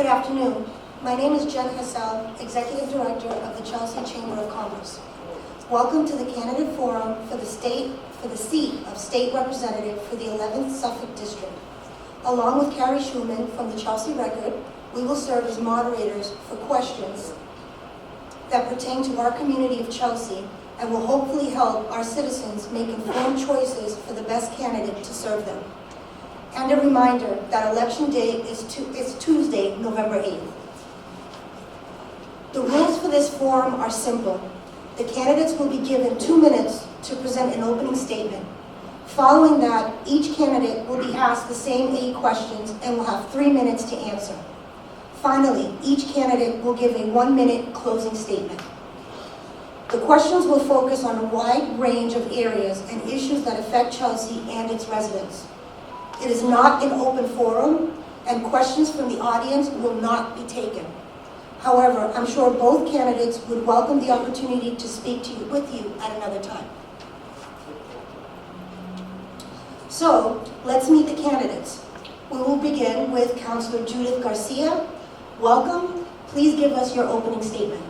Good afternoon. My name is Jen Hassel, Executive Director of the Chelsea Chamber of Commerce. Welcome to the candidate forum for the seat of State Representative for the 11th Suffolk District. Along with Carrie Schuman from the Chelsea Record, we will serve as moderators for questions that pertain to our community of Chelsea and will hopefully help our citizens make informed choices for the best candidate to serve them. And a reminder that election day is Tuesday, November 8th. The rules for this forum are simple. The candidates will be given 2 minutes to present an opening statement. Following that, each candidate will be asked the same 8 questions and will have 3 minutes to answer. Finally, each candidate will give a 1-minute closing statement. The questions will focus on a wide range of areas and issues that affect Chelsea and its residents. It is not an open forum, and questions from the audience will not be taken. However, I'm sure both candidates would welcome the opportunity to speak with you at another time. So, let's meet the candidates. We will begin with Councilor Judith Garcia. Welcome. Please give us your opening statement.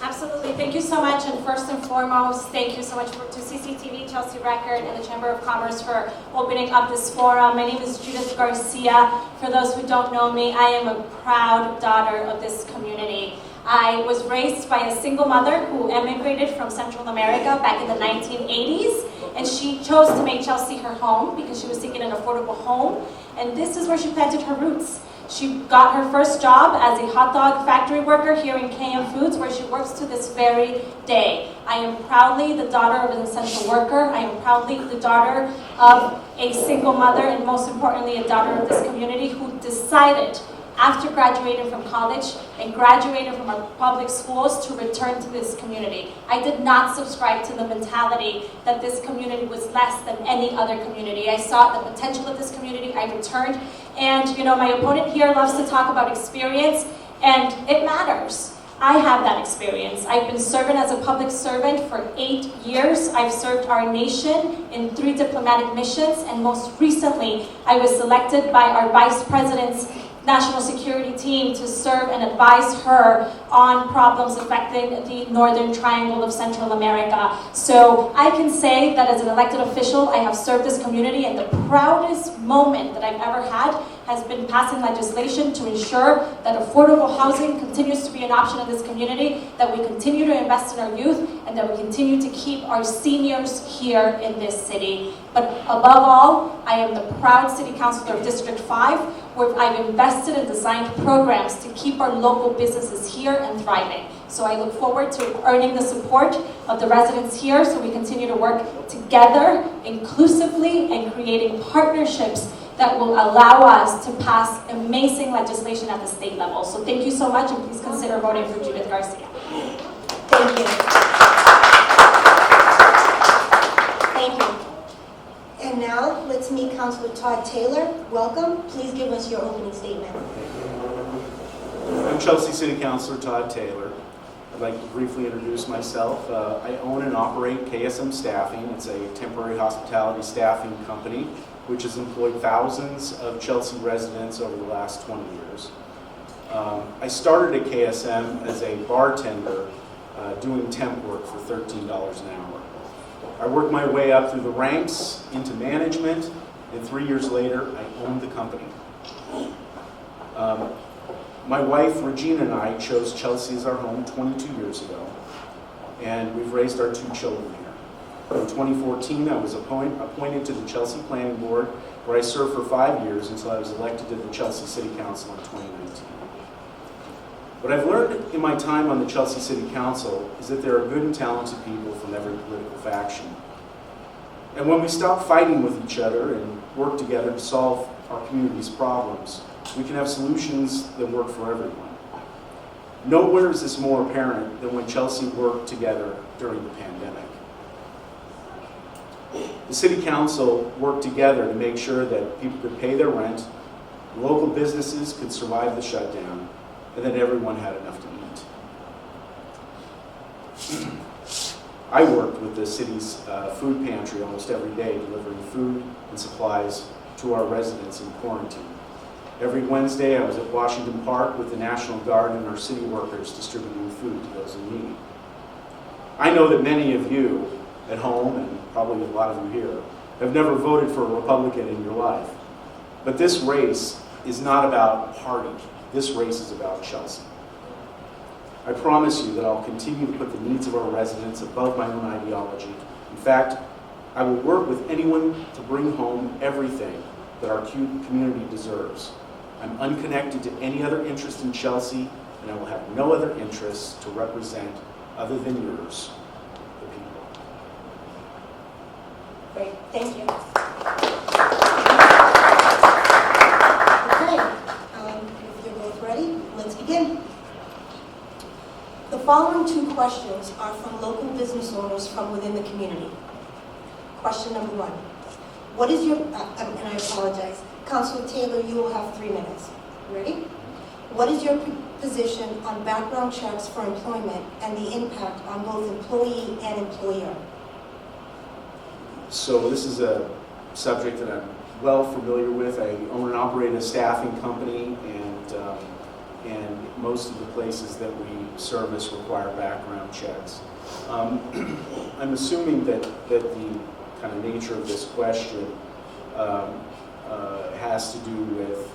Absolutely. Thank you so much. And first and foremost, thank you so much to CCTV, Chelsea Record, and the Chamber of Commerce for opening up this forum. My name is Judith Garcia. For those who don't know me, I am a proud daughter of this community. I was raised by a single mother who emigrated from Central America back in the 1980s, and she chose to make Chelsea her home because she was seeking an affordable home, and this is where she planted her roots. She got her first job as a hot dog factory worker here in KM Foods, where she works to this very day. I am proudly the daughter of an essential worker. I am proudly the daughter of a single mother, and most importantly, a daughter of this community who decided, after graduating from college and graduating from our public schools, to return to this community. I did not subscribe to the mentality that this community was less than any other community. I saw the potential of this community. I returned. And, you know, my opponent here loves to talk about experience, and it matters. I have that experience. I've been serving as a public servant for 8 years. I've served our nation in 3 diplomatic missions, and most recently, I was selected by our Vice President's national security team to serve and advise her on problems affecting the Northern Triangle of Central America. So I can say that as an elected official, I have served this community, and the proudest moment that I've ever had has been passing legislation to ensure that affordable housing continues to be an option in this community, that we continue to invest in our youth, and that we continue to keep our seniors here in this city. But above all, I am the proud City Councilor of District 5, where I've invested and designed programs to keep our local businesses here and thriving. So I look forward to earning the support of the residents here so we continue to work together inclusively and creating partnerships that will allow us to pass amazing legislation at the state level. So thank you so much, and please consider voting for Judith Garcia. Thank you. Thank you. And now, let's meet Councilor Todd Taylor. Welcome. Please give us your opening statement. I'm Chelsea City Councilor Todd Taylor. I'd like to briefly introduce myself. I own and operate KSM Staffing. It's a temporary hospitality staffing company which has employed thousands of Chelsea residents over the last 20 years. I started at KSM as a bartender doing temp work for $13 an hour. I worked my way up through the ranks into management, and 3 years later, I owned the company. My wife, Regina, and I chose Chelsea as our home 22 years ago, and we've raised our 2 children here. In 2014, I was appointed to the Chelsea Planning Board, where I served for 5 years until I was elected to the Chelsea City Council in 2019. What I've learned in my time on the Chelsea City Council is that there are good and talented people from every political faction. And when we stop fighting with each other and work together to solve our community's problems, we can have solutions that work for everyone. Nowhere is this more apparent than when Chelsea worked together during the pandemic. The City Council worked together to make sure that people could pay their rent, local businesses could survive the shutdown, and that everyone had enough to eat. I worked with the city's food pantry almost every day, delivering food and supplies to our residents in quarantine. Every Wednesday, I was at Washington Park with the National Guard and our city workers distributing food to those in need. I know that many of you at home, and probably a lot of you here, have never voted for a Republican in your life. But this race is not about party. This race is about Chelsea. I promise you that I'll continue to put the needs of our residents above my own ideology. In fact, I will work with anyone to bring home everything that our community deserves. I'm unconnected to any other interest in Chelsea, and I will have no other interests to represent other than yours, the people. Great, thank you. Okay, if you're both ready, let's begin. The following 2 questions are from local business owners from within the community. Question number 1. What is your, and I apologize, Councilor Taylor, you will have 3 minutes. Ready? What is your position on background checks for employment and the impact on both employee and employer? So this is a subject that I'm well familiar with. I own and operate a staffing company, and most of the places that we service require background checks. I'm assuming that the kind of nature of this question has to do with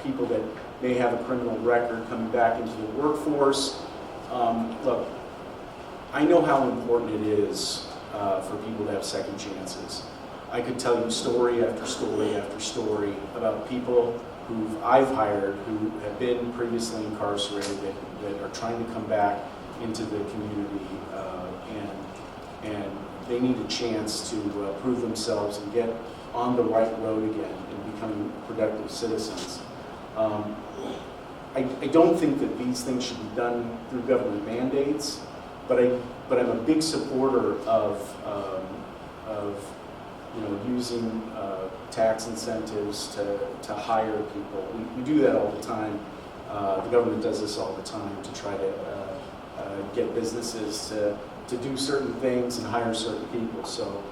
people that may have a criminal record coming back into the workforce. Look, I know how important it is for people to have second chances. I could tell you story after story after story about people who I've hired who have been previously incarcerated that are trying to come back into the community, and they need a chance to prove themselves and get on the right road again and becoming productive citizens. I don't think that these things should be done through government mandates, but I'm a big supporter of using tax incentives to hire people. We do that all the time. The government does this all the time to try to get businesses to do certain things and hire certain people. So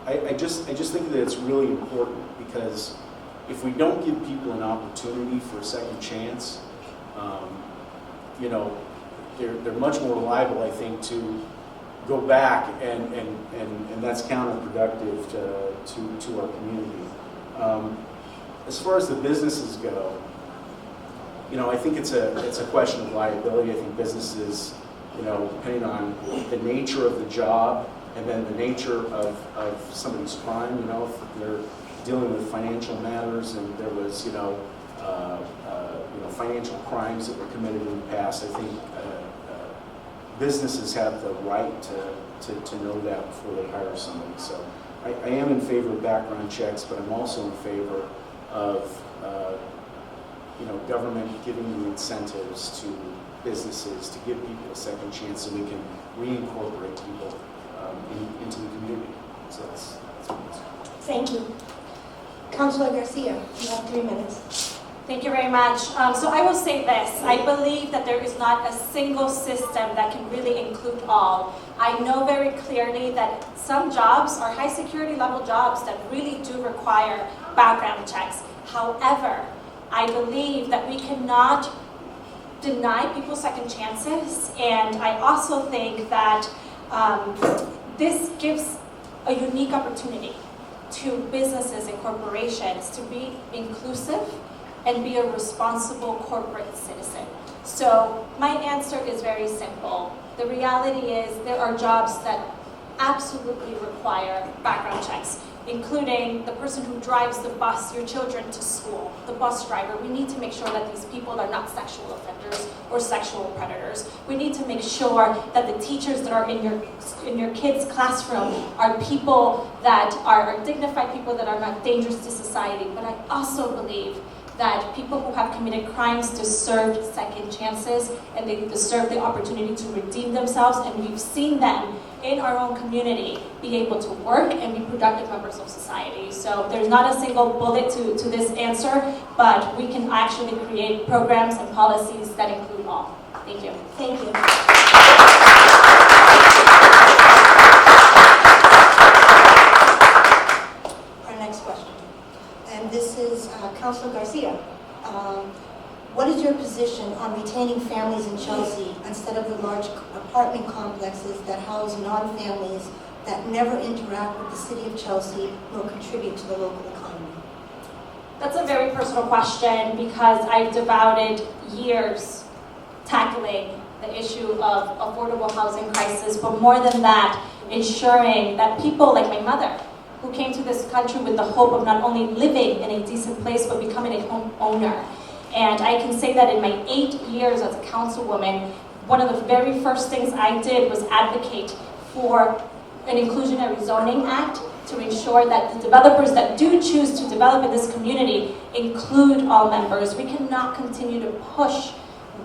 I just think that it's really important, because if we don't give people an opportunity for a second chance, they're much more liable, I think, to go back, and that's counterproductive to our community. As far as the businesses go, I think it's a question of liability. I think businesses, depending on the nature of the job and then the nature of somebody's crime, if they're dealing with financial matters and there was, financial crimes that were committed in the past, I think businesses have the right to know that before they hire somebody. So I am in favor of background checks, but I'm also in favor of government giving the incentives to businesses to give people a second chance so we can reincorporate people into the community. So that's what it is. Thank you. Councilor Garcia, you have 3 minutes. Thank you very much. So I will say this. I believe that there is not a single system that can really include all. I know very clearly that some jobs are high security level jobs that really do require background checks. However, I believe that we cannot deny people second chances, and I also think that this gives a unique opportunity to businesses and corporations to be inclusive and be a responsible corporate citizen. So my answer is very simple. The reality is there are jobs that absolutely require background checks, including the person who drives the bus, your children to school, the bus driver. We need to make sure that these people are not sexual offenders or sexual predators. We need to make sure that the teachers that are in your kids' classroom are people that are dignified, people that are not dangerous to society. But I also believe that people who have committed crimes deserve second chances, and they deserve the opportunity to redeem themselves, and we've seen them in our own community be able to work and be productive members of society. So there's not a single bullet to this answer, but we can actually create programs and policies that include all. Thank you. Thank you. Our next question. And Councilor Garcia, what is your position on retaining families in Chelsea instead of the large apartment complexes that house non-families that never interact with the city of Chelsea nor contribute to the local economy? That's a very personal question because I've devoted years tackling the issue of affordable housing crisis, but more than that, ensuring that people like my mother, who came to this country with the hope of not only living in a decent place, but becoming a homeowner. And I can say that in my 8 years as a councilwoman, one of the very first things I did was advocate for an inclusionary zoning act to ensure that the developers that do choose to develop in this community include all members. We cannot continue to push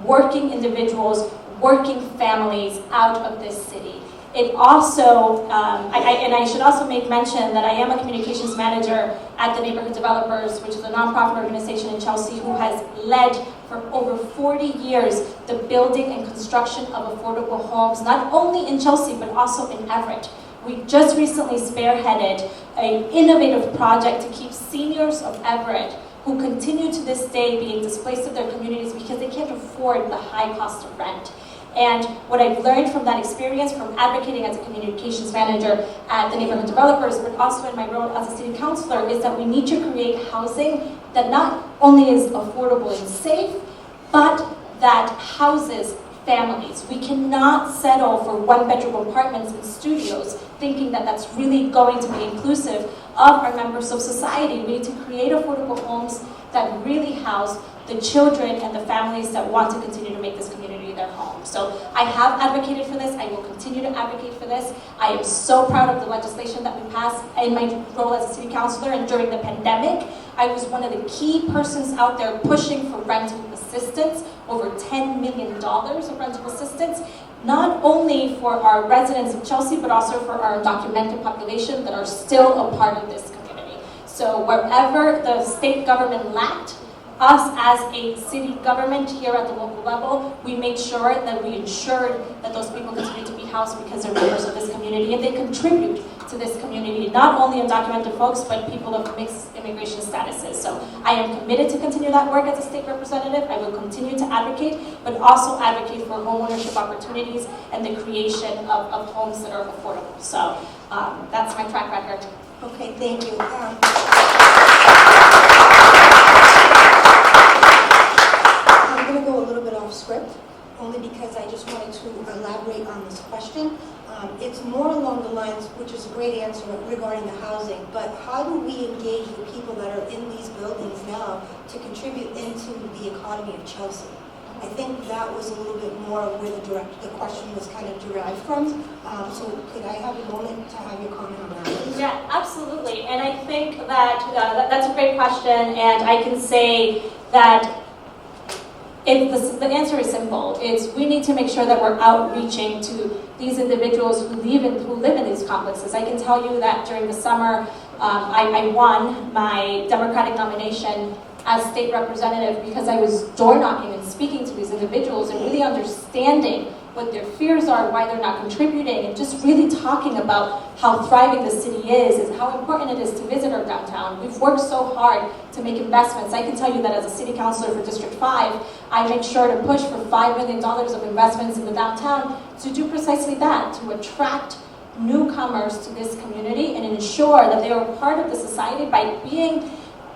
working individuals, working families out of this city. It also, and I should also make mention that I am a communications manager at the Neighborhood Developers, which is a nonprofit organization in Chelsea who has led for over 40 years the building and construction of affordable homes, not only in Chelsea, but also in Everett. We just recently spearheaded an innovative project to keep seniors of Everett who continue to this day being displaced of their communities because they can't afford the high cost of rent. And what I've learned from that experience, from advocating as a communications manager at the Neighborhood Developers, but also in my role as a city councilor, is that we need to create housing that not only is affordable and safe, but that houses families. We cannot settle for one-bedroom apartments and studios thinking that that's really going to be inclusive of our members of society. We need to create affordable homes that really house the children and the families that want to continue to make this community their home. So I have advocated for this. I will continue to advocate for this. I am so proud of the legislation that we passed in my role as a city councilor, and during the pandemic, I was one of the key persons out there pushing for rental assistance, over $10 million of rental assistance, not only for our residents of Chelsea, but also for our undocumented population that are still a part of this community. So wherever the state government lacked, us as a city government here at the local level, we made sure that we ensured that those people continue to be housed because they're members of this community and they contribute to this community, not only undocumented folks, but people of mixed immigration statuses. So I am committed to continue that work as a state representative. I will continue to advocate, but also advocate for homeownership opportunities and the creation of homes that are affordable. So that's my track record. Okay, thank you. I'm going to go a little bit off script, only because I just wanted to elaborate on this question. It's more along the lines, which is a great answer regarding the housing, but how do we engage the people that are in these buildings now to contribute into the economy of Chelsea? I think that was a little bit more where the question was kind of derived from. So could I have a moment to have your comment on that, please? Yeah, absolutely. And I think that that's a great question, and I can say that the answer is simple. It's we need to make sure that we're outreaching to these individuals who live in these complexes. I can tell you that during the summer, I won my Democratic nomination as state representative because I was door knocking and speaking to these individuals and really understanding what their fears are, why they're not contributing, and just really talking about how thriving the city is and how important it is to visit our downtown. We've worked so hard to make investments. I can tell you that as a city councilor for District 5, I make sure to push for $5 million of investments in the downtown to do precisely that, to attract newcomers to this community and ensure that they are part of the society by being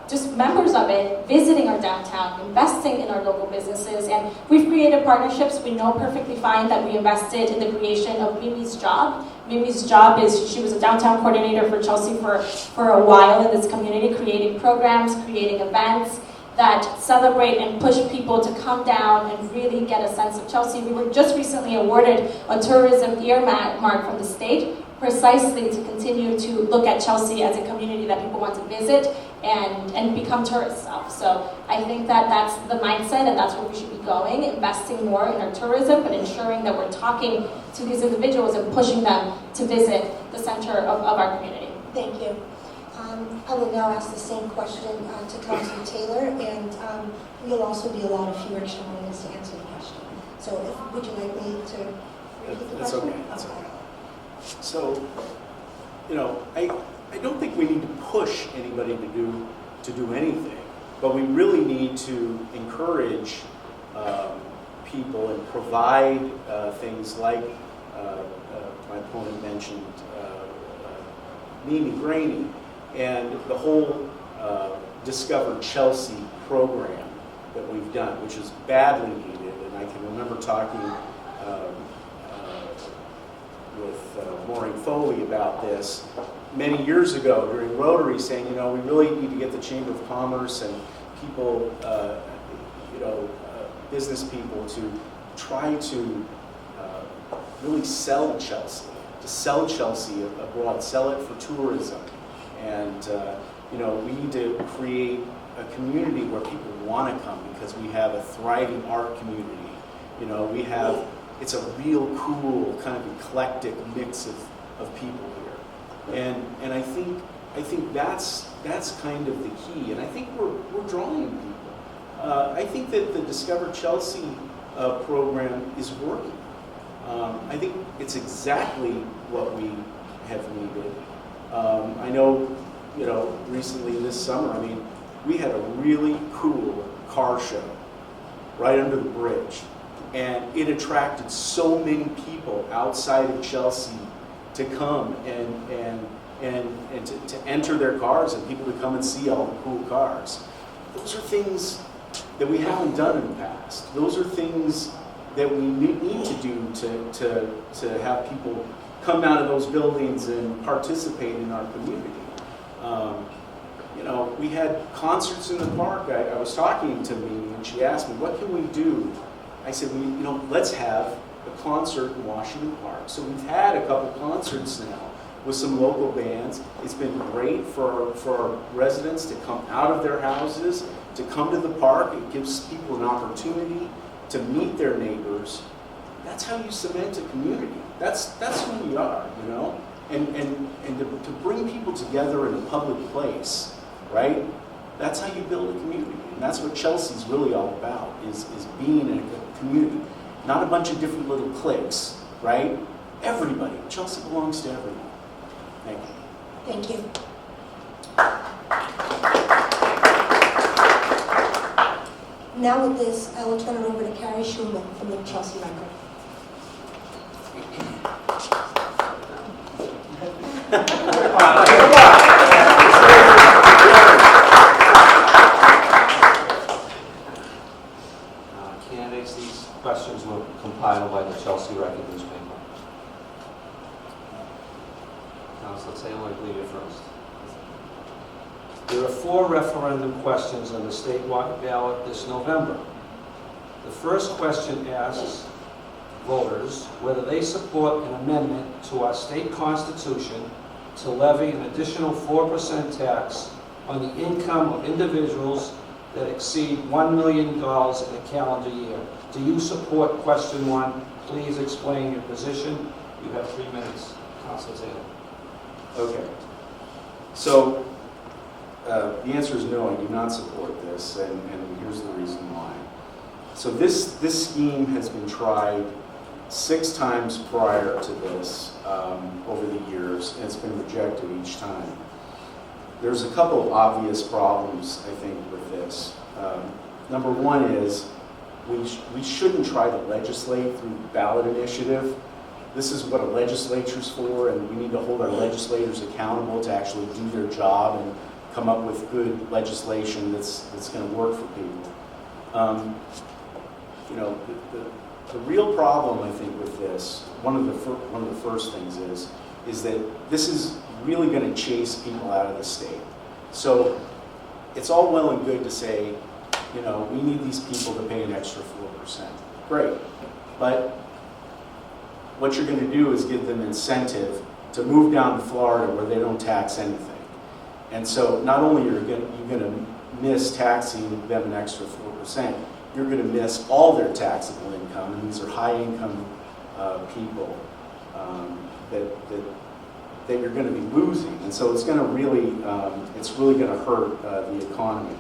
just members of it, visiting our downtown, investing in our local businesses, and we've created partnerships. We know perfectly fine that we invested in the creation of Mimi's Job. Mimi's Job is, she was a downtown coordinator for Chelsea for a while in this community, creating programs, creating events that celebrate and push people to come down and really get a sense of Chelsea. We were just recently awarded a tourism earmark from the state, precisely to continue to look at Chelsea as a community that people want to visit and become tourists of. So I think that that's the mindset and that's where we should be going, investing more in our tourism, but ensuring that we're talking to these individuals and pushing them to visit the center of our community. Thank you. I will now ask the same question to Councilor Taylor, and you'll also be allowed a few extra moments to answer the question. So would you like me to repeat the That's question? okay, that's okay. So, I don't think we need to push anybody to do anything. But we really need to encourage people and provide things like my opponent mentioned, Mimi Graney, and the whole Discover Chelsea program that we've done, which is badly needed. And I can remember talking with Maureen Foley about this many years ago during Rotary, saying, you know, we really need to get the Chamber of Commerce and people, business people to try to really sell Chelsea, to sell Chelsea abroad, sell it for tourism. And, we need to create a community where people want to come because we have a thriving art community. It's a real cool, kind of eclectic mix of people here. And I think that's kind of the key. And I think we're drawing people. I think that the Discover Chelsea program is working. I think it's exactly what we have needed. I know, recently this summer, we had a really cool car show right under the bridge. And it attracted so many people outside of Chelsea to come and to enter their cars and people to come and see all the cool cars. Those are things that we haven't done in the past. Those are things that we need to do to have people come out of those buildings and participate in our community. We had concerts in the park. I was talking to Mimi and she asked me, what can we do? I said, let's have a concert in Washington Park. So we've had a couple concerts now with some local bands. It's been great for our residents to come out of their houses, to come to the park. It gives people an opportunity to meet their neighbors. That's how you cement a community. That's who we are, and to bring people together in a public place, right? That's how you build a community. And that's what Chelsea's really all about, is being in a community. Not a bunch of different little cliques, right? Everybody. Chelsea belongs to everyone. Thank you. Thank you. Now with this, I will turn it over to Carrie Schumann from the Chelsea Record. Candidates, these questions were compiled by the Chelsea Record newspaper. Councilor Taylor, I believe you first. There are 4 referendum questions on the statewide ballot this November. The first question asks voters whether they support an amendment to our state constitution to levy an additional 4% tax on the income of individuals that exceed $1 million in a calendar year. Do you support question 1? Please explain your position. You have 3 minutes. Councilor Taylor. Okay. So the answer is no, I do not support this, and here's the reason why. So this scheme has been tried 6 times prior to this over the years, and it's been rejected each time. There's a couple of obvious problems, I think, with this. Number one is we shouldn't try to legislate through ballot initiative. This is what a legislature's for, and we need to hold our legislators accountable to actually do their job and come up with good legislation that's going to work for people. The real problem, I think, with this, one of the first things is that this is really going to chase people out of the state. So it's all well and good to say, we need these people to pay an extra 4%. Great, but what you're going to do is give them incentive to move down to Florida where they don't tax anything. And so not only are you going to miss taxing them an extra 4%, you're going to miss all their taxable income, and these are high-income people that you're going to be losing, and so it's going to really, going to hurt the economy.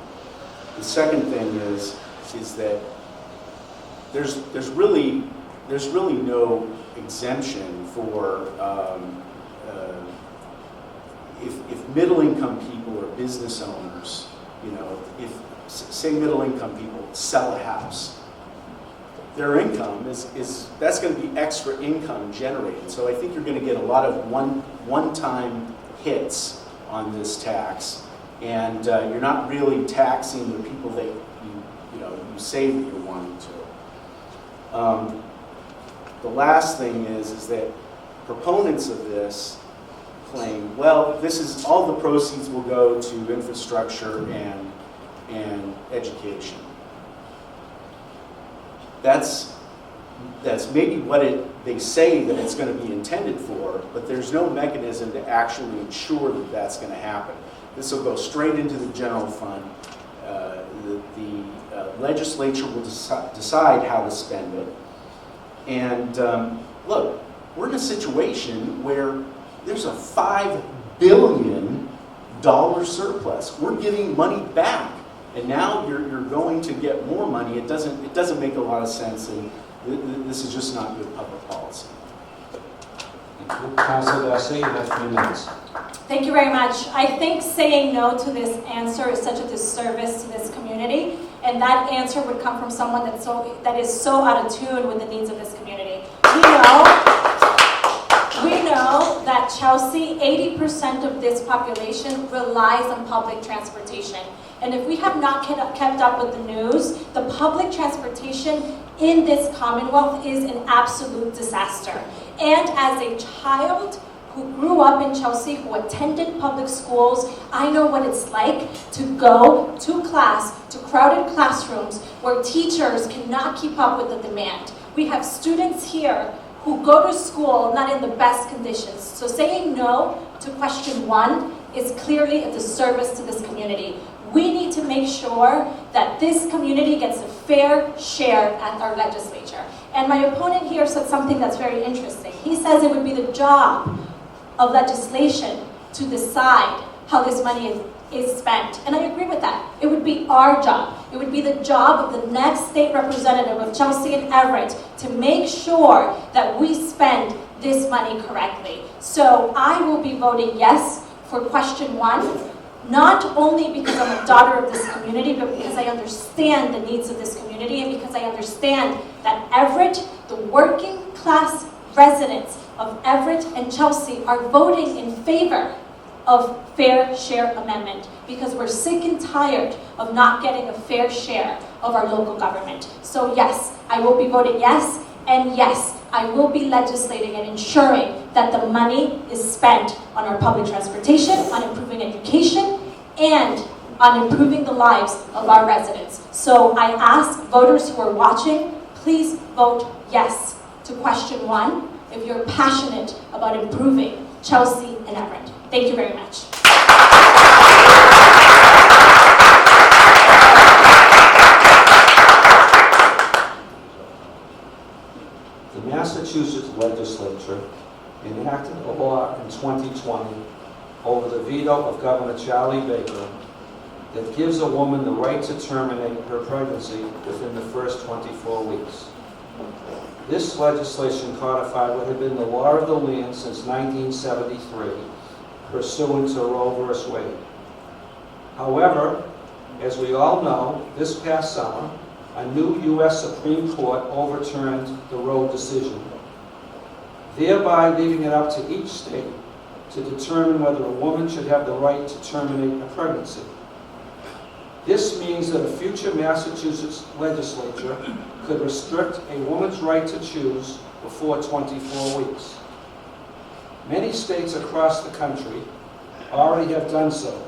The second thing is that there's really no exemption for if middle-income people or business owners, say middle-income people, sell a house. Their income that's going to be extra income generated. So I think you're going to get a lot of one-time hits on this tax, and you're not really taxing the people that you say that you're wanting to. The last thing is that proponents of this claim, well, this is all the proceeds will go to infrastructure and education. That's maybe what they say that it's going to be intended for, but there's no mechanism to actually ensure that that's going to happen. This will go straight into the general fund. The legislature will decide how to spend it. And look, we're in a situation where there's a $5 billion surplus. We're giving money back, and now you're going to get more money. It doesn't make a lot of sense, and this is just not good public policy. Councilor Garcia, you have 3 minutes. Thank you very much. I think saying no to this answer is such a disservice to this community, and that answer would come from someone that is so out of tune with the needs of this community. We know that Chelsea, 80% of this population relies on public transportation. And if we have not kept up with the news, the public transportation in this Commonwealth is an absolute disaster. And as a child who grew up in Chelsea, who attended public schools, I know what it's like to go to class, to crowded classrooms where teachers cannot keep up with the demand. We have students here who go to school not in the best conditions. So saying no to question 1 is clearly a disservice to this community. We need to make sure that this community gets a fair share at our legislature. And my opponent here said something that's very interesting. He says it would be the job of legislation to decide how this money is spent. And I agree with that. It would be our job. It would be the job of the next state representative of Chelsea and Everett to make sure that we spend this money correctly. So I will be voting yes for question 1, not only because I'm a daughter of this community, but because I understand the needs of this community and because I understand that Everett, the working class residents of Everett and Chelsea are voting in favor of fair share amendment because we're sick and tired of not getting a fair share of our local government. So yes, I will be voting yes, and yes, I will be legislating and ensuring that the money is spent on our public transportation, on improving education, and on improving the lives of our residents. So I ask voters who are watching, please vote yes to question 1 if you're passionate about improving Chelsea and Everett. Thank you very much. The Massachusetts legislature enacted a law in 2020 over the veto of Governor Charlie Baker that gives a woman the right to terminate her pregnancy within the first 24 weeks. This legislation codified what had been the law of the land since 1973, pursuant to Roe v. Wade. However, as we all know, this past summer, a new U.S. Supreme Court overturned the Roe decision, thereby leaving it up to each state to determine whether a woman should have the right to terminate a pregnancy. This means that a future Massachusetts legislature could restrict a woman's right to choose before 24 weeks. Many states across the country already have done so,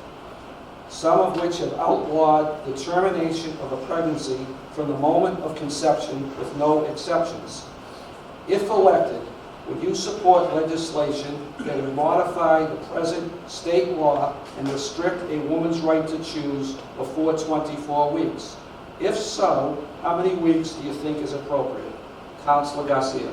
some of which have outlawed the termination of a pregnancy from the moment of conception with no exceptions. If elected, would you support legislation that would modify the present state law and restrict a woman's right to choose before 24 weeks? If so, how many weeks do you think is appropriate? Councilor Garcia.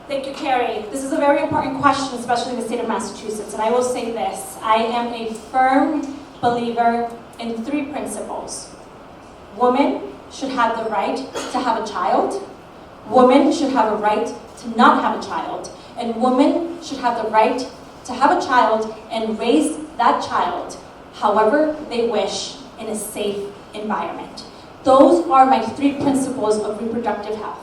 Thank you, Carrie. This is a very important question, especially in the state of Massachusetts. And I will say this, I am a firm believer in 3 principles. Women should have the right to have a child. Women should have a right to not have a child. And women should have the right to have a child and raise that child however they wish in a safe environment. Those are my 3 principles of reproductive health.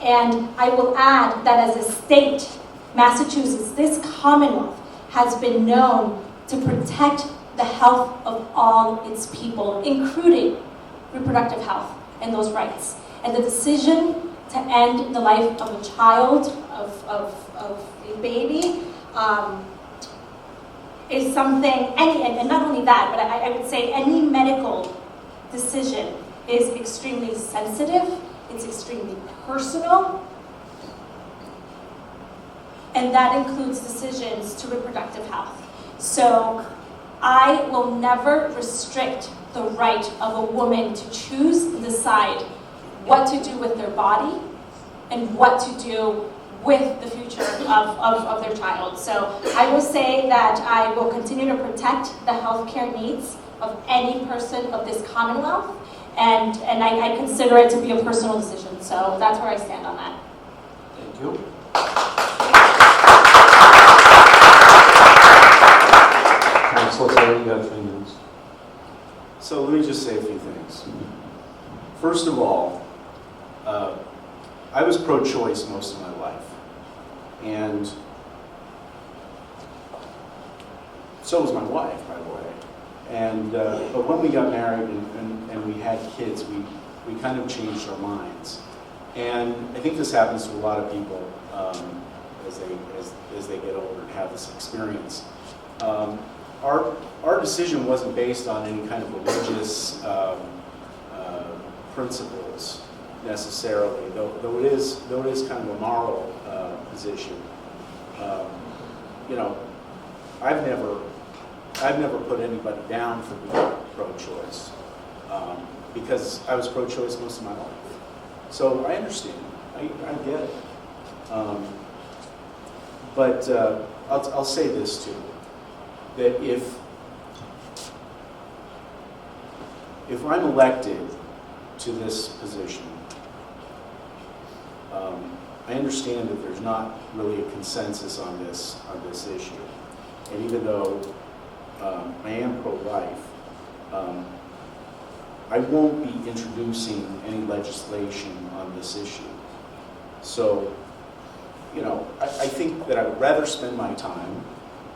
And I will add that as a state, Massachusetts, this Commonwealth, has been known to protect the health of all its people, including reproductive health and those rights. And the decision to end the life of a child, of a baby, is something, and not only that, but I would say any medical decision is extremely sensitive, it's extremely personal, and that includes decisions to reproductive health. So I will never restrict the right of a woman to choose and decide what to do with their body and what to do with the future of their child. So I will say that I will continue to protect the healthcare needs of any person of this Commonwealth, and I consider it to be a personal decision. So that's where I stand on that. Thank you. Councilor Taylor, you have 3 minutes. So let me just say a few things. First of all, I was pro-choice most of my life. And so was my wife, by the way. And but when we got married and we had kids, we kind of changed our minds. And I think this happens to a lot of people as they get older and have this experience. Our decision wasn't based on any kind of religious principles necessarily, though it is kind of a moral position. You know, I've never put anybody down for being pro-choice because I was pro-choice most of my life. So I understand. I get it. But I'll say this too, that if I'm elected to this position, I understand that there's not really a consensus on this issue. And even though I am pro-life, I won't be introducing any legislation on this issue. So, you know, I think that I would rather spend my time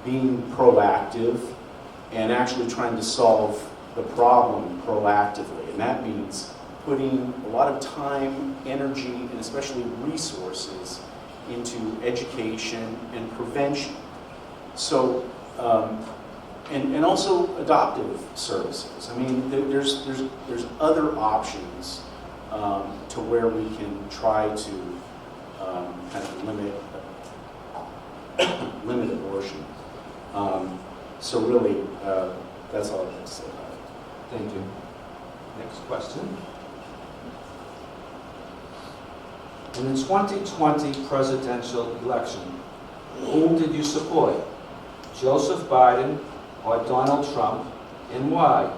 being proactive and actually trying to solve the problem proactively. And that means putting a lot of time, energy, and especially resources into education and prevention. So, and also adoptive services. I mean, there's other options to where we can try to kind of limit abortion. So really, that's all I have to say about it. Thank you. Next question. In the 2020 presidential election, whom did you support? Joseph Biden or Donald Trump, and why?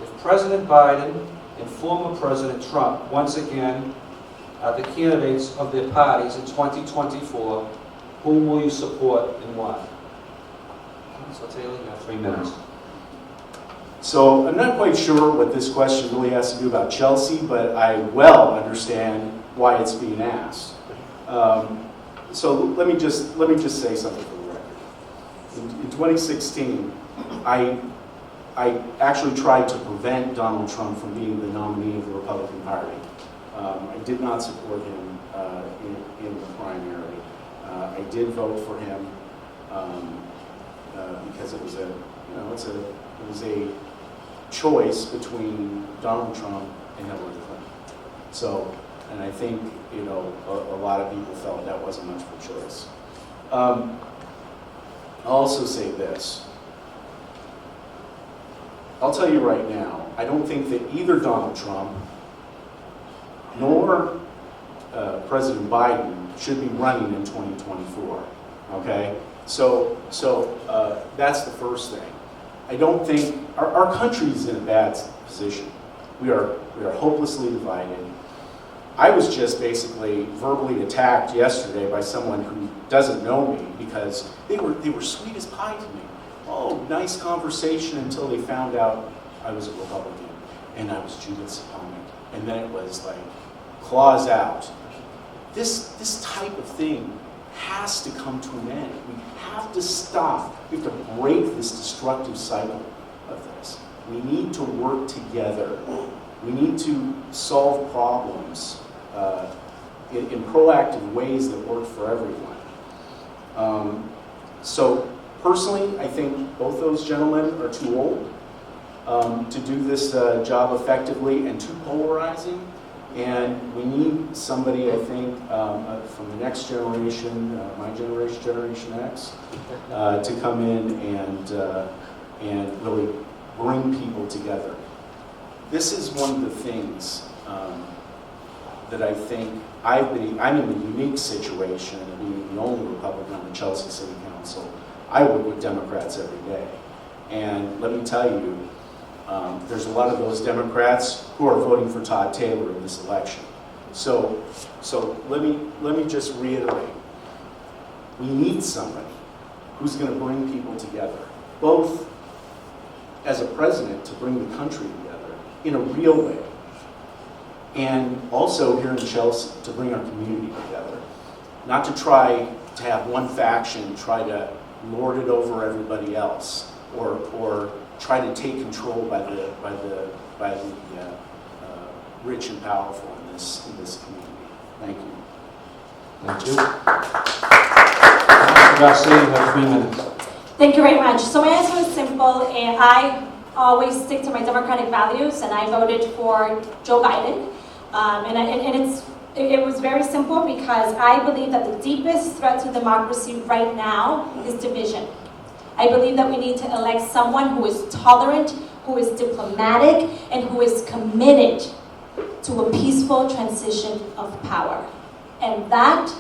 If President Biden and former President Trump once again are the candidates of their parties in 2024, whom will you support and why? Councilor Taylor, you have 3 minutes. So I'm not quite sure what this question really has to do about Chelsea, but I well understand why it's being asked. So let me just say something for the record. In 2016, I actually tried to prevent Donald Trump from being the nominee of the Republican Party. I did not support him in the primary. I did vote for him because it was a choice between Donald Trump and Hillary Clinton. So, and I think a lot of people felt that wasn't much of a choice. I'll also say this. I'll tell you right now, I don't think that either Donald Trump nor President Biden should be running in 2024. Okay, so that's the first thing. I don't think our country is in a bad position. We are hopelessly divided. I was just basically verbally attacked yesterday by someone who doesn't know me because they were sweet as pie to me. oh, nice conversation until they found out I was a Republican and I was Judith's opponent. And then it was like, claws out. This type of thing has to come to an end. We have to stop. We have to break this destructive cycle of this. We need to work together. We need to solve problems in proactive ways that work for everyone. So personally, I think both those gentlemen are too old to do this job effectively and too polarizing. And we need somebody, I think, from the next generation, my generation, Generation X, to come in and really bring people together. This is one of the things that I think I'm in a unique situation of being the only Republican on the Chelsea City Council. I work with Democrats every day. And let me tell you, there's a lot of those Democrats who are voting for Todd Taylor in this election. So let me just reiterate. We need somebody who's going to bring people together, both as a president to bring the country together in a real way, and also here in Chelsea to bring our community together. Not to try to have one faction try to lord it over everybody else, or try to take control by the rich and powerful in this community. Thank you. Thank you. Dr. Garcia, you have 3 minutes. Thank you very much. So my answer is simple. I always stick to my democratic values, and I voted for Joe Biden. It was very simple because I believe that the deepest threat to democracy right now is division. I believe that we need to elect someone who is tolerant, who is diplomatic, and who is committed to a peaceful transition of power. And that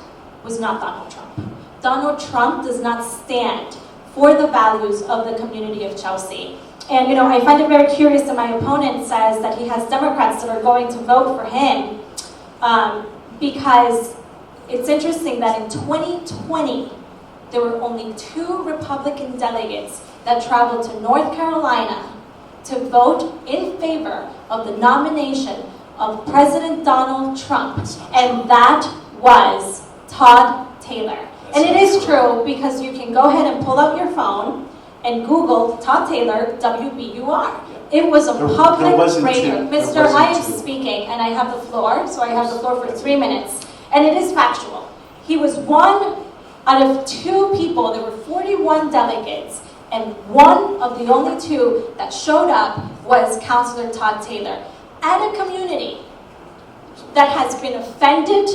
was not Donald Trump. Donald Trump does not stand for the values of the community of Chelsea. And I find it very curious that my opponent says that he has Democrats that are going to vote for him, because it's interesting that in 2020, there were only 2 Republican delegates that traveled to North Carolina to vote in favor of the nomination of President Donald Trump, and that was Todd Taylor. And it is true, because you can go ahead and pull up your phone and Google Todd Taylor, WBUR. It was a public radio. Mr. I am speaking, and I have the floor, so I have the floor for 3 minutes. And it is factual. He was one out of 2 people. There were 41 delegates, and one of the only 2 that showed up was Councilor Todd Taylor, at a community that has been offended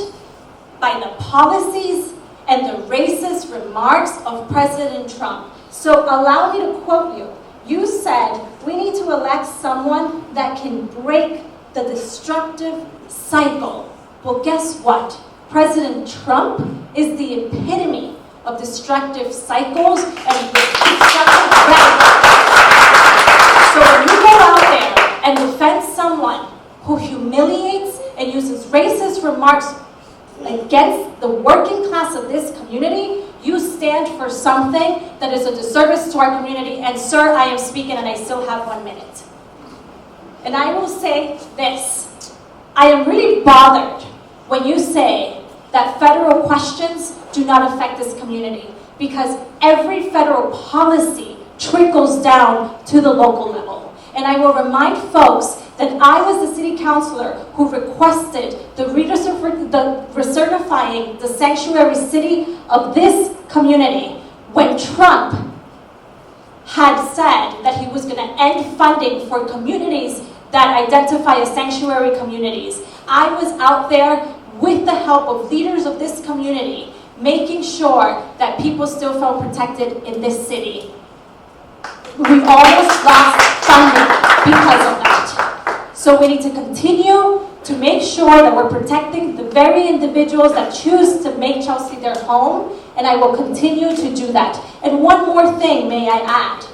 by the policies and the racist remarks of President Trump. So allow me to quote you. You said, we need to elect someone that can break the destructive cycle. Well, guess what? President Trump is the epitome of destructive cycles and destructive rhetoric. So when you go out there and defend someone who humiliates and uses racist remarks against the working class of this community, you stand for something that is a disservice to our community. And sir, I am speaking and I still have 1 minute. And I will say this. I am really bothered when you say that federal questions do not affect this community, because every federal policy trickles down to the local level. And I will remind folks that I was the city councilor who requested the recertifying the sanctuary city of this community when Trump had said that he was going to end funding for communities that identify as sanctuary communities. I was out there with the help of leaders of this community, making sure that people still felt protected in this city. We almost lost funding because of that. So we need to continue to make sure that we're protecting the very individuals that choose to make Chelsea their home, and I will continue to do that. And one more thing, may I add.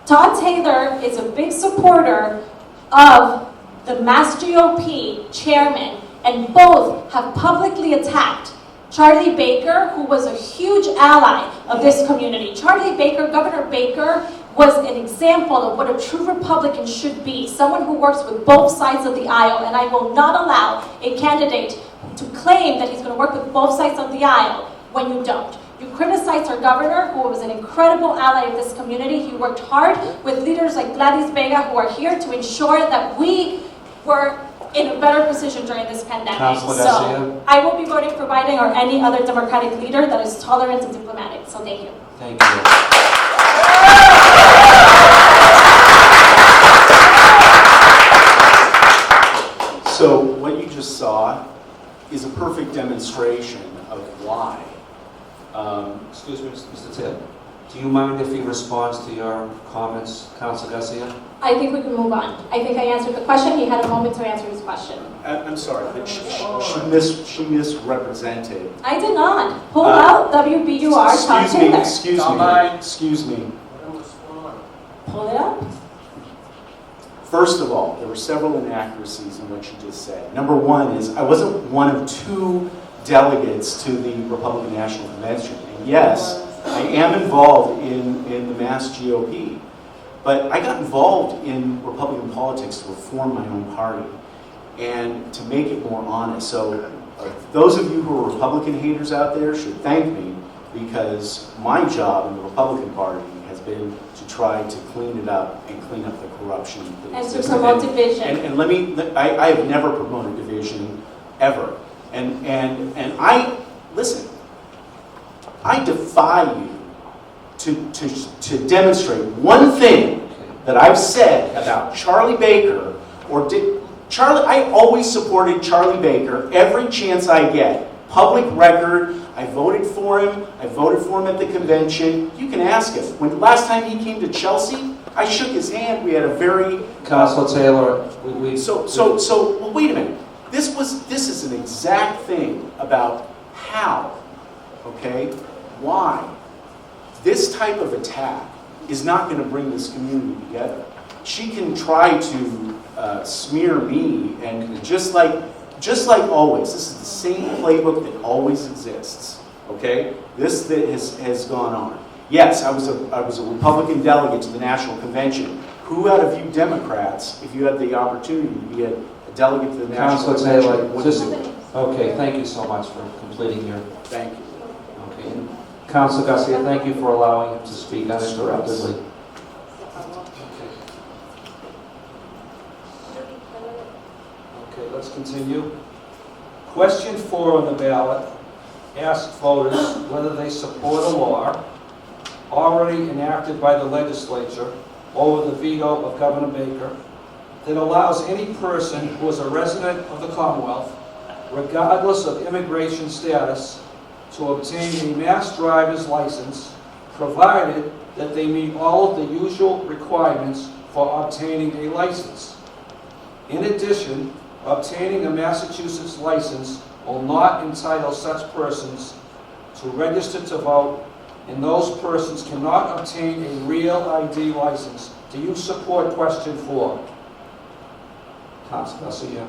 Todd Taylor is a big supporter of the Mass GOP chairman, and both have publicly attacked Charlie Baker, who was a huge ally of this community. Charlie Baker, Governor Baker, was an example of what a true Republican should be, someone who works with both sides of the aisle, and I will not allow a candidate to claim that he's going to work with both sides of the aisle when you don't. You criticized our governor, who was an incredible ally of this community. He worked hard with leaders like Gladys Vega, who are here to ensure that we were in a better position during this pandemic. Councilor So Garcia. I will be voting for Biden or any other Democratic leader that is tolerant and diplomatic. So thank you. Thank you. So what you just saw is a perfect demonstration of why. Excuse me, Mr. Taylor. Do you mind if he responds to your comments, Councilor Garcia? I think we can move on. I think I answered the question. He had a moment to answer his question. I'm sorry, but she misrepresented. I did not. Pull out WBUR Tom Taylor. Excuse me. Pull it up. First of all, there were several inaccuracies in what you just said. Number one is, I wasn't one of two delegates to the Republican National Convention. And yes, I am involved in the Mass GOP, but I got involved in Republican politics to reform my own party and to make it more honest. So those of you who are Republican haters out there should thank me, because my job in the Republican Party has been to try to clean it up and clean up the corruption that And to exists. promote division. And I have never promoted division, ever. And listen, I defy you to demonstrate one thing that I've said about Charlie Baker, I always supported Charlie Baker every chance I get. Public record, I voted for him. I voted for him at the convention. You can ask him. When the last time he came to Chelsea, I shook his hand. We had a very Councilor Taylor, well, wait a minute. This is an exact thing about how, okay, why this type of attack is not going to bring this community together. She can try to smear me, and just like always, this is the same playbook that always exists. Okay, this that has gone on. Yes, I was a Republican delegate to the National Convention. Who out of you Democrats, if you had the opportunity to be a delegate to the National Councilor Convention, Taylor, would just, do? okay, thank you so much for completing your, Thank you. okay. Councilor Garcia, thank you for allowing him to speak uninterruptedly. Okay, let's continue. Question 4 on the ballot asks voters whether they support a law already enacted by the legislature over the veto of Governor Baker that allows any person who is a resident of the Commonwealth, regardless of immigration status, to obtain a Mass driver's license, provided that they meet all of the usual requirements for obtaining a license. In addition, obtaining a Massachusetts license will not entitle such persons to register to vote, and those persons cannot obtain a real ID license. Do you support question 4? Councilor Garcia,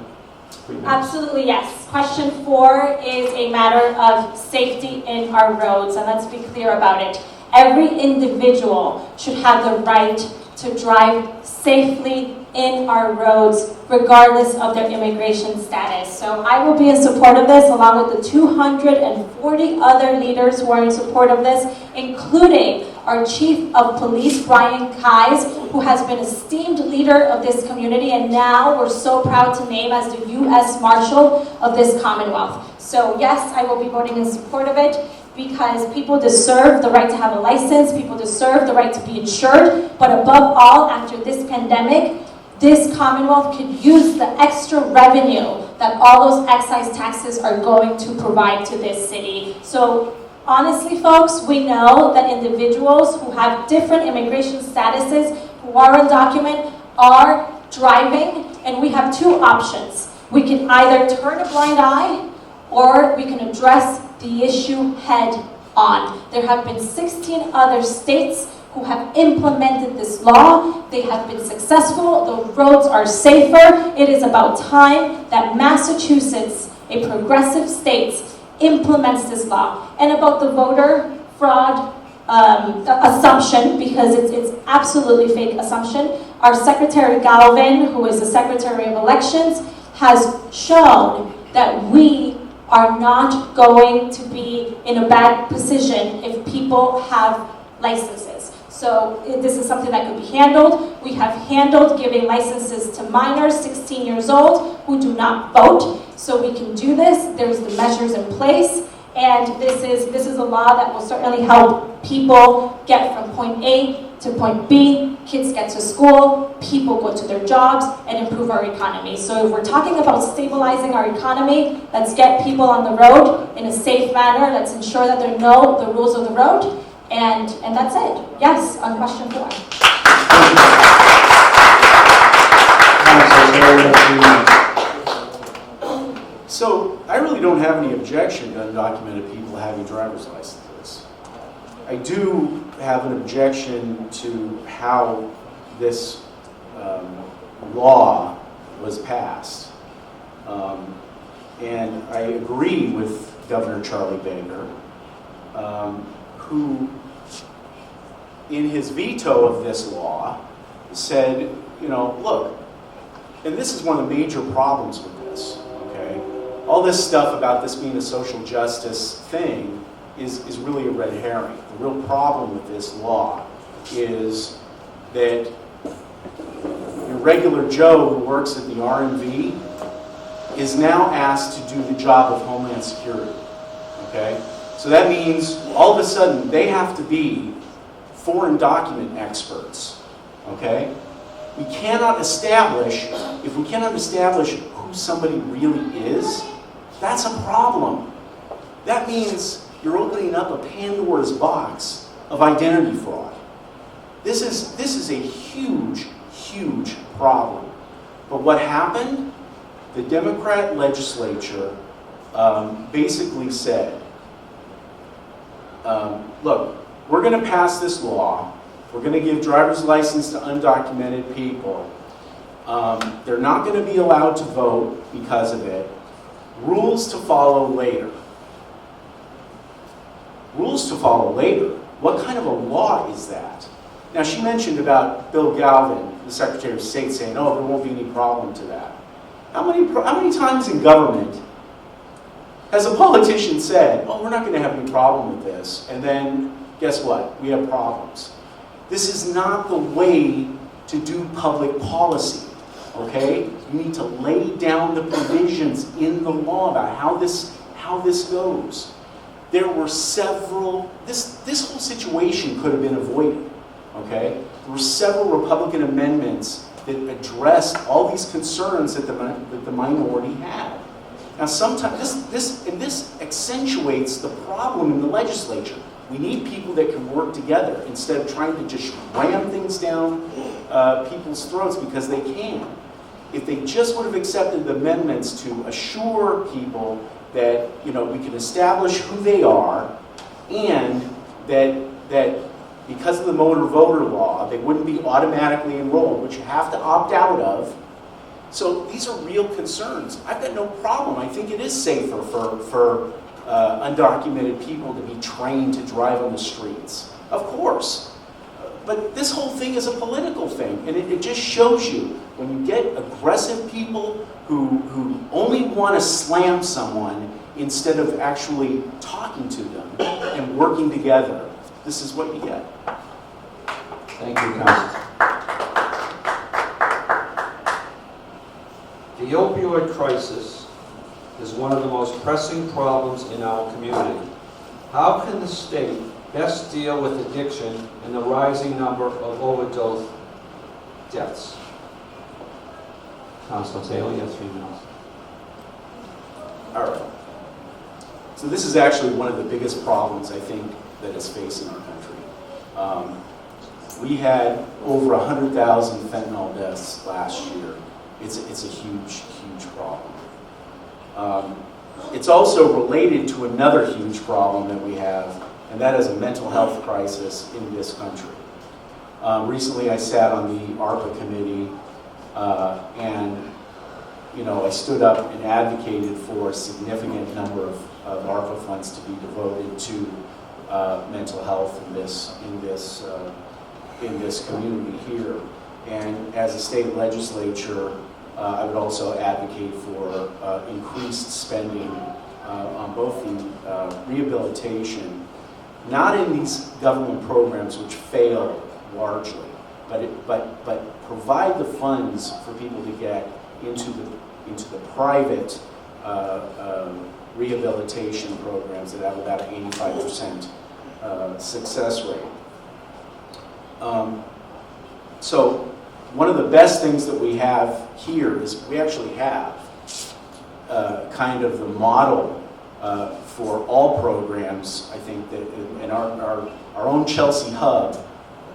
3 minutes. Absolutely, yes. Question 4 is a matter of safety in our roads, and let's be clear about it. Every individual should have the right to drive safely in our roads, regardless of their immigration status. So I will be in support of this, along with the 240 other leaders who are in support of this, including our Chief of Police, Brian Keyes, who has been an esteemed leader of this community, and now we're so proud to name as the U.S. Marshal of this Commonwealth. So yes, I will be voting in support of it, because people deserve the right to have a license, people deserve the right to be insured, but above all, after this pandemic, this Commonwealth could use the extra revenue that all those excise taxes are going to provide to this city. So honestly, folks, we know that individuals who have different immigration statuses, who are undocumented, are driving, and we have 2 options. We can either turn a blind eye, or we can address the issue head on. There have been 16 other states who have implemented this law. They have been successful. The roads are safer. It is about time that Massachusetts, a progressive state, implements this law. And about the voter fraud assumption, because it's absolutely fake assumption, our Secretary Galvin, who is the Secretary of Elections, has shown that we are not going to be in a bad position if people have licenses. So this is something that could be handled. We have handled giving licenses to minors, 16 years old, who do not vote. So we can do this. There's the measures in place. And this is a law that will certainly help people get from point A to point B, kids get to school, people go to their jobs, and improve our economy. So if we're talking about stabilizing our economy, let's get people on the road in a safe manner. Let's ensure that they know the rules of the road, and that's it. Yes, on question 4. So I really don't have any objection to undocumented people having driver's licenses. I do have an objection to how this law was passed. And I agree with Governor Charlie Baker, who, in his veto of this law, said, you know, look, and this is one of the major problems with this, okay? All this stuff about this being a social justice thing is really a red herring. The real problem with this law is that your regular Joe who works at the RMV is now asked to do the job of Homeland Security, okay? So that means all of a sudden they have to be foreign document experts, okay? We cannot establish, if we cannot establish who somebody really is, that's a problem. That means you're opening up a Pandora's box of identity fraud. This is a huge, huge problem. But what happened? The Democrat legislature basically said, look, we're going to pass this law. We're going to give driver's license to undocumented people. They're not going to be allowed to vote because of it. Rules to follow later. Rules to follow later? What kind of a law is that? Now, she mentioned about Bill Galvin, the Secretary of State, saying, oh, there won't be any problem to that. How many times in government has a politician said, oh, we're not going to have any problem with this, and then, guess what? We have problems. This is not the way to do public policy, okay? You need to lay down the provisions in the law about how this goes. There were several, this whole situation could have been avoided, okay? There were several Republican amendments that addressed all these concerns that the minority had. Now sometimes, this accentuates the problem in the legislature. We need people that can work together instead of trying to just ram things down people's throats because they can. If they just would have accepted the amendments to assure people that, you know, we can establish who they are, and that because of the motor voter law, they wouldn't be automatically enrolled, which you have to opt out of. So these are real concerns. I've got no problem. I think it is safer for undocumented people to be trained to drive on the streets. Of course. But this whole thing is a political thing, and it just shows you when you get aggressive people who only want to slam someone instead of actually talking to them and working together, this is what you get. Thank you, Counsel. The opioid crisis is one of the most pressing problems in our community. How can the state best deal with addiction and the rising number of overdose deaths? Counsel Taylor, you have 3 minutes. All right. So this is actually one of the biggest problems, I think, that is facing our country. We had over 100,000 fentanyl deaths last year. It's a huge, huge problem. It's also related to another huge problem that we have, and that is a mental health crisis in this country. Recently I sat on the ARPA committee, and I stood up and advocated for a significant number ARPA funds to be devoted to mental health in this community here. And as a state legislature, I would also advocate for increased spending on both the rehabilitation, not in these government programs which fail largely, but provide the funds for people to get into the private rehabilitation programs that have about an 85% success rate. So one of the best things that we have here is we actually have kind of the model for all programs. I think that in our own Chelsea hub,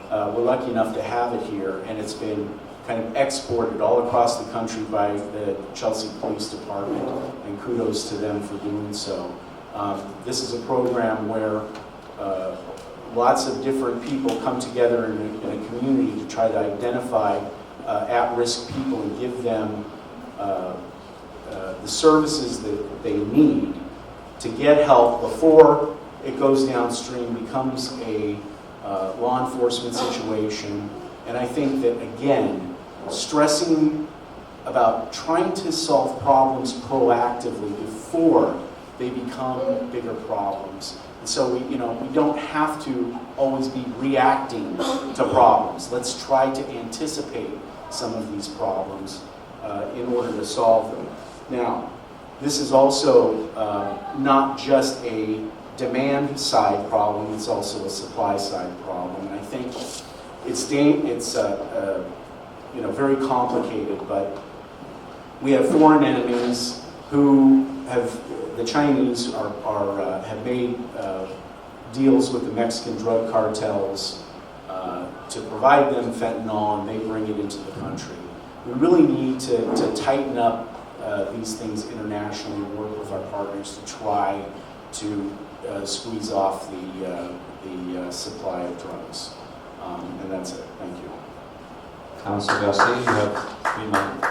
we're lucky enough to have it here, and it's been kind of exported all across the country by the Chelsea Police Department, and kudos to them for doing so. This is a program where lots of different people come together in a community to try to identify at-risk people and give them the services that they need to get help before it goes downstream, becomes a law enforcement situation. And I think that, again, stressing about trying to solve problems proactively before they become bigger problems. And so we don't have to always be reacting to problems. Let's try to anticipate some of these problems in order to solve them. Now, this is also not just a demand side problem, it's also a supply side problem. And I think it's very complicated, but we have foreign enemies who the Chinese have made deals with the Mexican drug cartels to provide them fentanyl, and they bring it into the country. We really need to tighten up these things internationally, work with our partners to try to squeeze off the supply of drugs. And that's it. Thank you. Councilor Garcia, you have 3 minutes.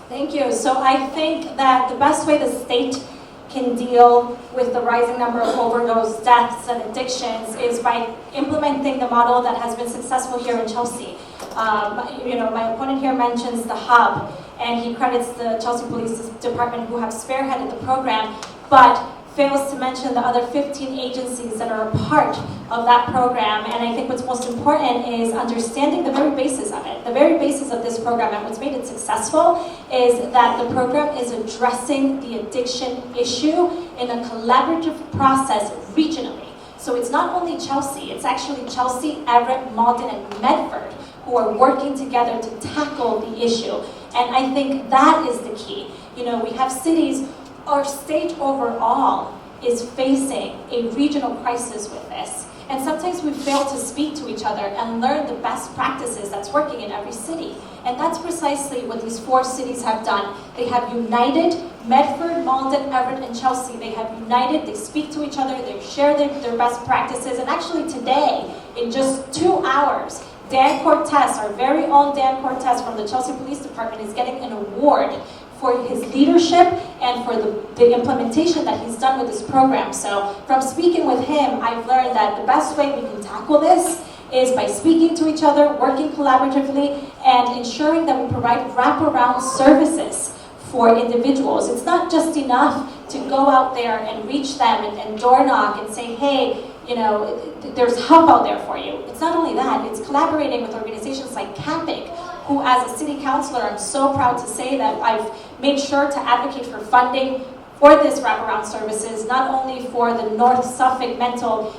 Thank you. So I think that the best way the state can deal with the rising number of overdose deaths and addictions is by implementing the model that has been successful here in Chelsea. My opponent here mentions the hub, and he credits the Chelsea Police Department who have spearheaded the program, but fails to mention the other 15 agencies that are a part of that program. And I think what's most important is understanding the very basis of it. The very basis of this program, and what's made it successful, is that the program is addressing the addiction issue in a collaborative process regionally. So it's not only Chelsea, it's actually Chelsea, Everett, Malden, and Medford who are working together to tackle the issue. And I think that is the key. We have cities. Our state overall is facing a regional crisis with this. And sometimes we fail to speak to each other and learn the best practices that's working in every city. And that's precisely what these 4 cities have done. They have united, Medford, Malden, Everett, and Chelsea. They have united, they speak to each other, they share their best practices. And actually today, in just 2 hours, Dan Cortez, our very own Dan Cortez from the Chelsea Police Department, is getting an award for his leadership and for the implementation that he's done with this program. So from speaking with him, I've learned that the best way we can tackle this is by speaking to each other, working collaboratively, and ensuring that we provide wraparound services for individuals. It's not just enough to go out there and reach them and door knock and say, hey, there's help out there for you. It's not only that, it's collaborating with organizations like CAPIC, who as a city councilor, I'm so proud to say that I've made sure to advocate for funding for this wraparound services, not only for the North Suffolk Mental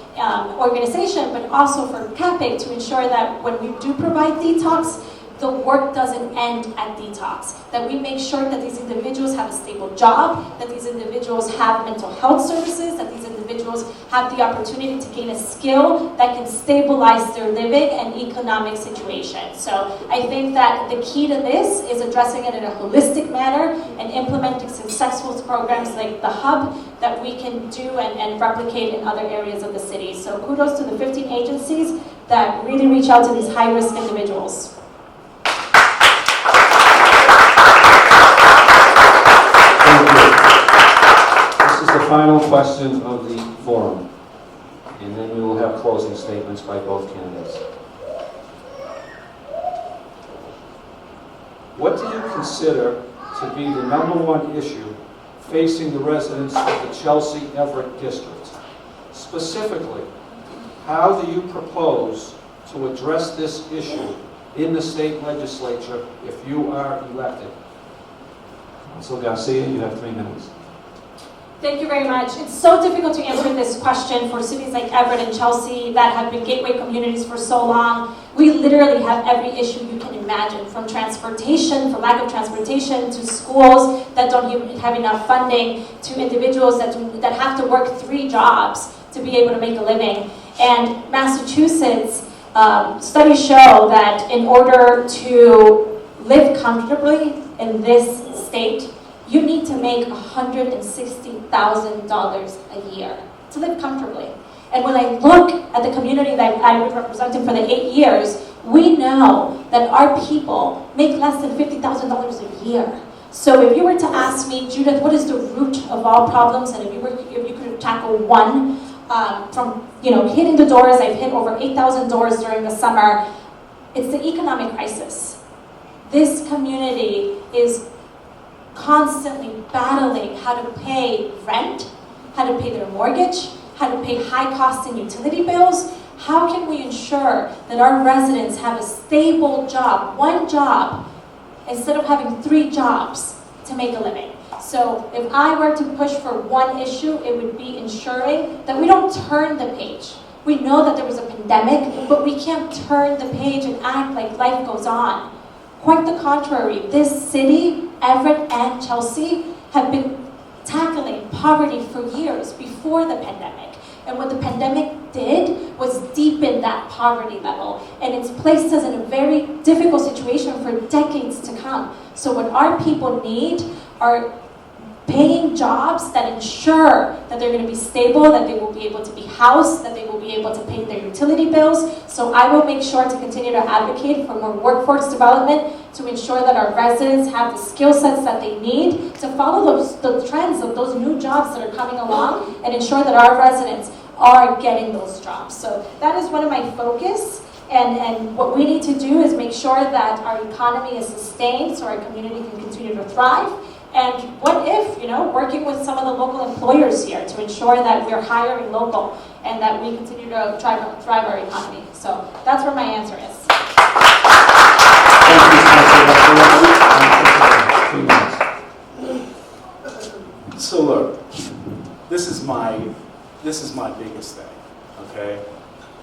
Organization, but also for CAPIC to ensure that when we do provide detox, the work doesn't end at detox. That we make sure that these individuals have a stable job, that these individuals have mental health services, that these individuals have the opportunity to gain a skill that can stabilize their living and economic situation. So I think that the key to this is addressing it in a holistic manner and implementing successful programs like the hub that we can do and replicate in other areas of the city. So kudos to the 15 agencies that really reach out to these high-risk individuals. This is the final question of the forum, and then we will have closing statements by both candidates. What do you consider to be the #1 issue facing the residents of the Chelsea-Everett district? Specifically, how do you propose to address this issue in the state legislature if you are elected? Councilor Garcia, you have 3 minutes. Thank you very much. It's so difficult to answer this question for cities like Everett and Chelsea that have been gateway communities for so long. We literally have every issue you can imagine, from transportation, from lack of transportation, to schools that don't even have enough funding, to individuals that have to work 3 jobs to be able to make a living. And Massachusetts studies show that in order to live comfortably in this state, you need to make $160,000 a year to live comfortably. And when I look at the community that I was representing for the 8 years, we know that our people make less than $50,000 a year. So if you were to ask me, Judith, what is the root of all problems, and if you could tackle one, from hitting the doors, I've hit over 8,000 doors during the summer, it's the economic crisis. This community is constantly battling how to pay rent, how to pay their mortgage, how to pay high costs in utility bills. How can we ensure that our residents have a stable job, one job, instead of having 3 jobs to make a living? So if I were to push for one issue, it would be ensuring that we don't turn the page. We know that there was a pandemic, but we can't turn the page and act like life goes on. Quite the contrary, this city, Everett and Chelsea, have been tackling poverty for years before the pandemic. And what the pandemic did was deepen that poverty level. And it's placed us in a very difficult situation for decades to come. So what our people need are paying jobs that ensure that they're going to be stable, that they will be able to be housed, that they will be able to pay their utility bills. So I will make sure to continue to advocate for more workforce development to ensure that our residents have the skill sets that they need to follow the trends of those new jobs that are coming along and ensure that our residents are getting those jobs. So that is one of my focus. And what we need to do is make sure that our economy is sustained so our community can continue to thrive. And what if, working with some of the local employers here to ensure that we're hiring local and that we continue to thrive our economy. So that's where my answer is. So look, this is my biggest thing, okay?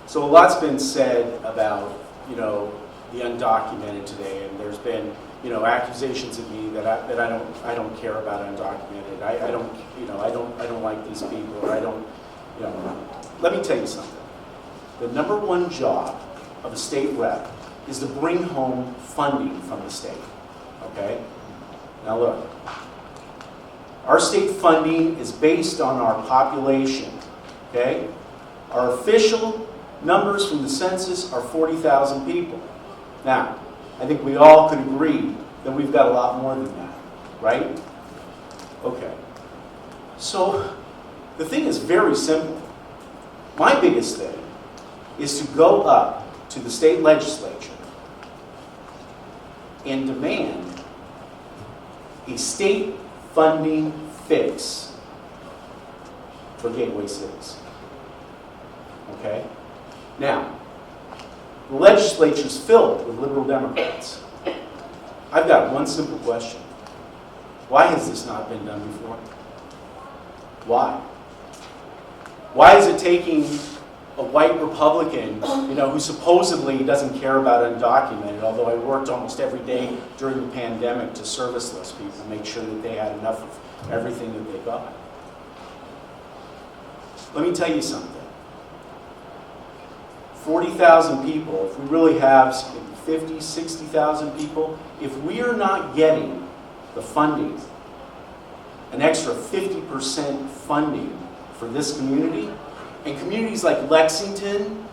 So a lot's been said about, the undocumented today, and there's been, accusations of me that I don't care about undocumented. I don't like these people, or I don't, Let me tell you something. The #1 job of a state rep is to bring home funding from the state, okay? Now look, our state funding is based on our population, okay? Our official numbers from the census are 40,000 people. Now, I think we all could agree that we've got a lot more than that, right? Okay. So, the thing is very simple. My biggest thing is to go up to the state legislature and demand a state funding fix for gateway cities. Okay? Now, the legislature's filled with liberal Democrats. I've got one simple question. Why has this not been done before? Why? Why is it taking a white Republican, who supposedly doesn't care about undocumented, although I worked almost every day during the pandemic to service those people, make sure that they had enough of everything that they got. Let me tell you something. 40,000 people, if we really have 50, 60,000 people, if we are not getting the funding, an extra 50% funding for this community, and communities like Lexington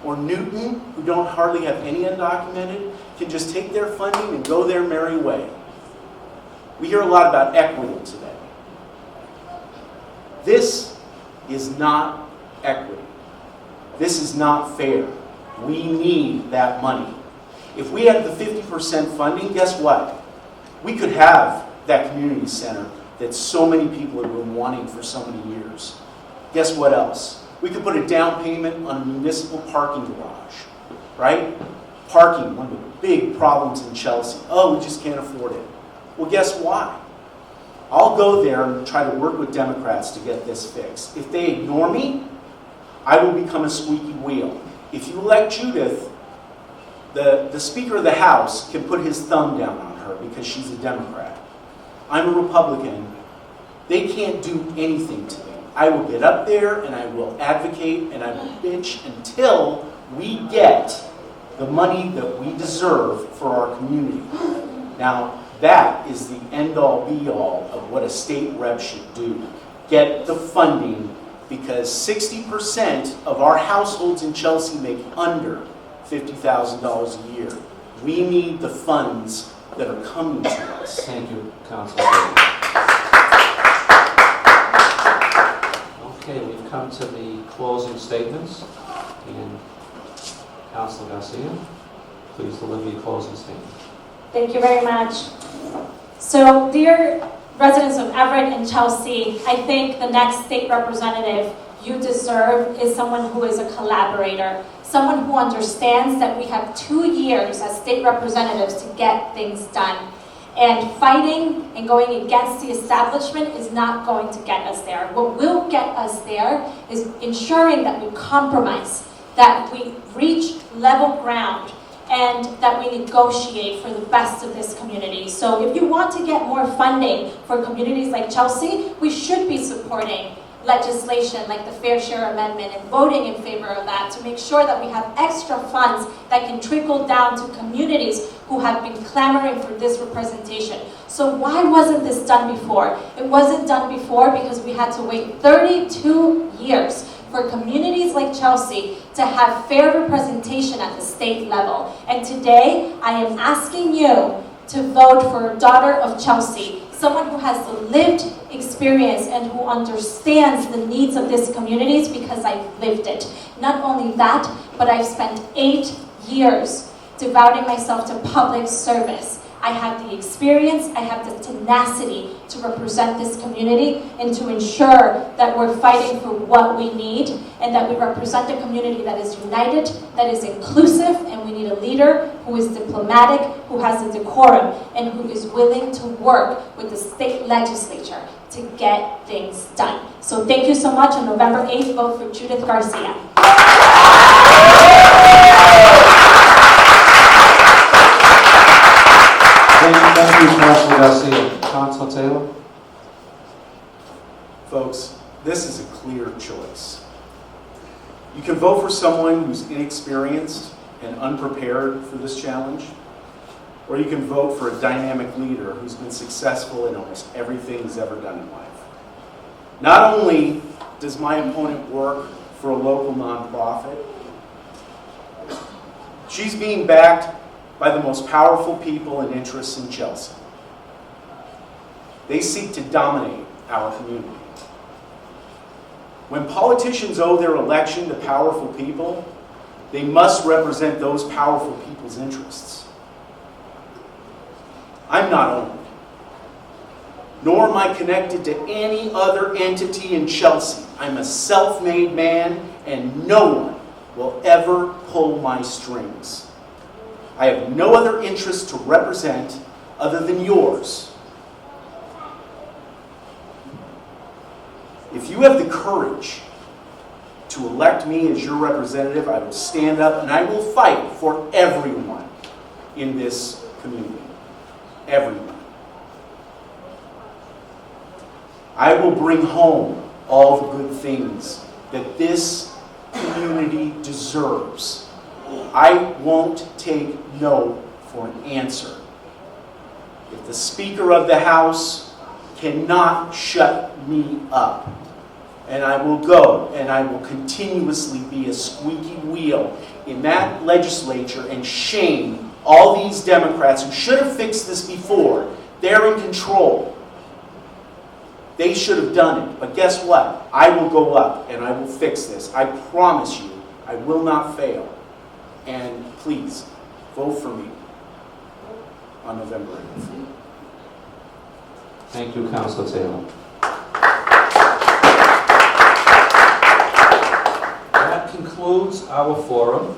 or Newton, who don't hardly have any undocumented, can just take their funding and go their merry way. We hear a lot about equity today. This is not equity. This is not fair. We need that money. If we had the 50% funding, guess what? We could have that community center that so many people have been wanting for so many years. Guess what else? We could put a down payment on a municipal parking garage, right? Parking, one of the big problems in Chelsea. Oh, we just can't afford it. Well, guess why? I'll go there and try to work with Democrats to get this fixed. If they ignore me, I will become a squeaky wheel. If you elect Judith, the Speaker of the House can put his thumb down on her because she's a Democrat. I'm a Republican. They can't do anything to me. I will get up there and I will advocate and I will bitch until we get the money that we deserve for our community. Now, that is the end-all be-all of what a state rep should do. Get the funding, because 60% of our households in Chelsea make under $50,000 a year. We need the funds that are coming to us. Thank you, Councilor. Okay, we've come to the closing statements. And Councilor Garcia, please deliver your closing statement. Thank you very much. So, dear residents of Everett and Chelsea, I think the next state representative you deserve is someone who is a collaborator, someone who understands that we have 2 years as state representatives to get things done. And fighting and going against the establishment is not going to get us there. What will get us there is ensuring that we compromise, that we reach level ground, and that we negotiate for the best of this community. So if you want to get more funding for communities like Chelsea, we should be supporting legislation like the Fair Share Amendment and voting in favor of that to make sure that we have extra funds that can trickle down to communities who have been clamoring for this representation. So why wasn't this done before? It wasn't done before because we had to wait 32 years for communities like Chelsea to have fair representation at the state level. And today, I am asking you to vote for a daughter of Chelsea, someone who has the lived experience and who understands the needs of these communities because I've lived it. Not only that, but I've spent 8 years devoting myself to public service. I have the experience, I have the tenacity to represent this community and to ensure that we're fighting for what we need and that we represent a community that is united, that is inclusive, and we need a leader who is diplomatic, who has the decorum, and who is willing to work with the state legislature to get things done. So thank you so much. On November 8th, vote for Judith Garcia. Thank you, Councilor Garcia. Councilor Taylor? Folks, this is a clear choice. You can vote for someone who's inexperienced and unprepared for this challenge, or you can vote for a dynamic leader who's been successful in almost everything he's ever done in life. Not only does my opponent work for a local nonprofit, she's being backed by the most powerful people and interests in Chelsea. They seek to dominate our community. When politicians owe their election to powerful people, they must represent those powerful people's interests. I'm not owned, nor am I connected to any other entity in Chelsea. I'm a self-made man, and no one will ever pull my strings. I have no other interest to represent other than yours. If you have the courage to elect me as your representative, I will stand up and I will fight for everyone in this community. Everyone. I will bring home all the good things that this community deserves. I won't take no for an answer. If the Speaker of the House cannot shut me up, and I will go and I will continuously be a squeaky wheel in that legislature and shame all these Democrats who should have fixed this before. They're in control. They should have done it. But guess what? I will go up and I will fix this. I promise you, I will not fail. And please, vote for me on November 8th. Thank you, Councilor Taylor. That concludes our forum.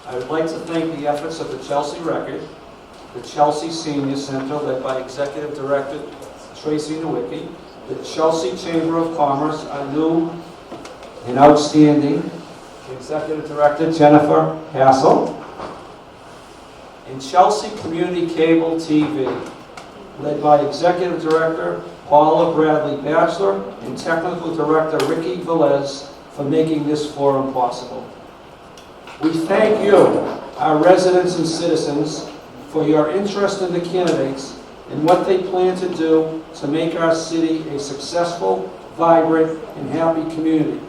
I would like to thank the efforts of the Chelsea Record, the Chelsea Senior Center, led by Executive Director Tracy Nowicki, the Chelsea Chamber of Commerce, our new and outstanding Executive Director Jennifer Hassel, and Chelsea Community Cable TV, led by Executive Director Paula Bradley Batchelor and Technical Director Ricky Velez for making this forum possible. We thank you, our residents and citizens, for your interest in the candidates and what they plan to do to make our city a successful, vibrant, and happy community.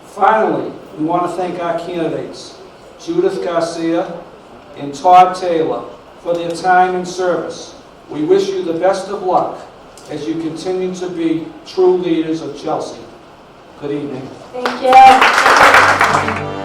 Finally, we want to thank our candidates, Judith Garcia and Todd Taylor, for their time and service. We wish you the best of luck as you continue to be true leaders of Chelsea. Good evening. Thank you.